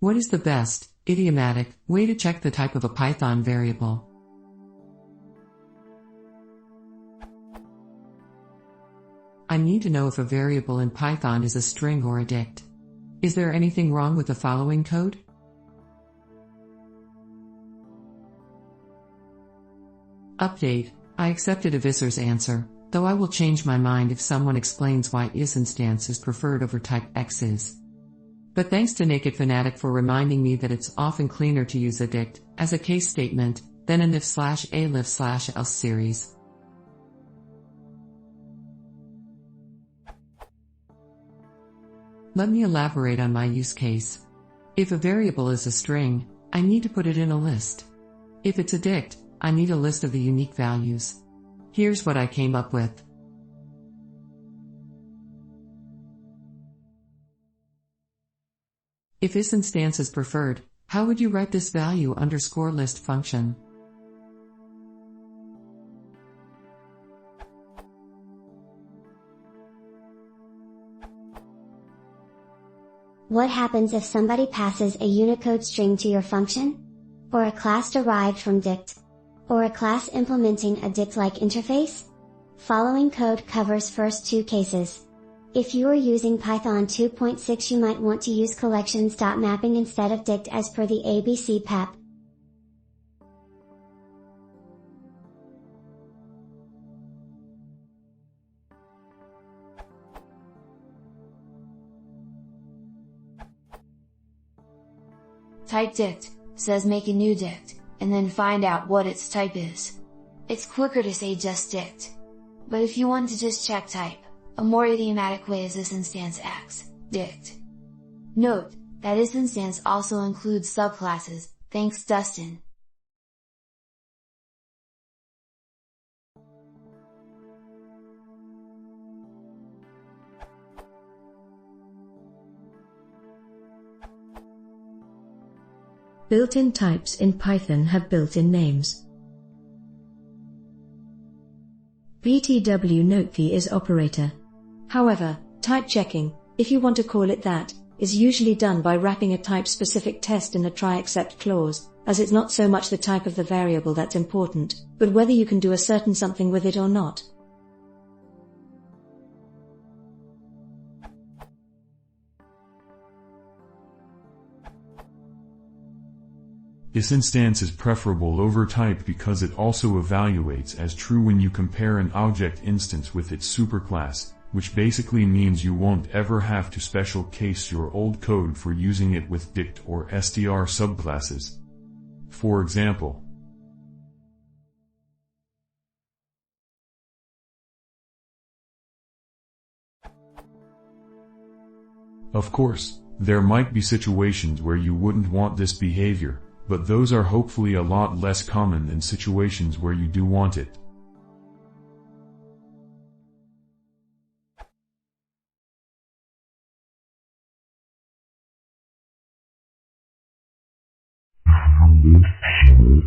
What is the best, idiomatic, way to check the type of a Python variable? I need to know if a variable in Python is a string or a dict. Is there anything wrong with the following code? Update. I accepted Avisar's answer, though I will change my mind if someone explains why is is preferred over type X is. But thanks to Naked Fanatic for reminding me that it's often cleaner to use a dict as a case statement than an if/a/lif/else series. Let me elaborate on my use case. If a variable is a string, I need to put it in a list. If it's a dict, I need a list of the unique values. Here's what I came up with. If is is preferred, how would you write this value underscore list function? What happens if somebody passes a Unicode string to your function? Or a class derived from dict? Or a class implementing a dict-like interface? Following code covers first two cases. If you are using Python 2.6, you might want to use collections.mapping instead of dict as per the ABC PEP. Type dict says make a new dict, and then find out what its type is. It's quicker to say just dict. But if you want to just check type, a more idiomatic way is this instance X, dict. Note, that this instance also includes subclasses, thanks Dustin. Built-in types in Python have built-in names. BTW note the is operator. However, type checking, if you want to call it that, is usually done by wrapping a type-specific test in a try-except clause, as it's not so much the type of the variable that's important, but whether you can do a certain something with it or not. This instance is preferable over type because it also evaluates as true when you compare an object instance with its superclass, which basically means you won't ever have to special case your old code for using it with dict or str subclasses. For example, of course, there might be situations where you wouldn't want this behavior, but those are hopefully a lot less common than situations where you do want it. This is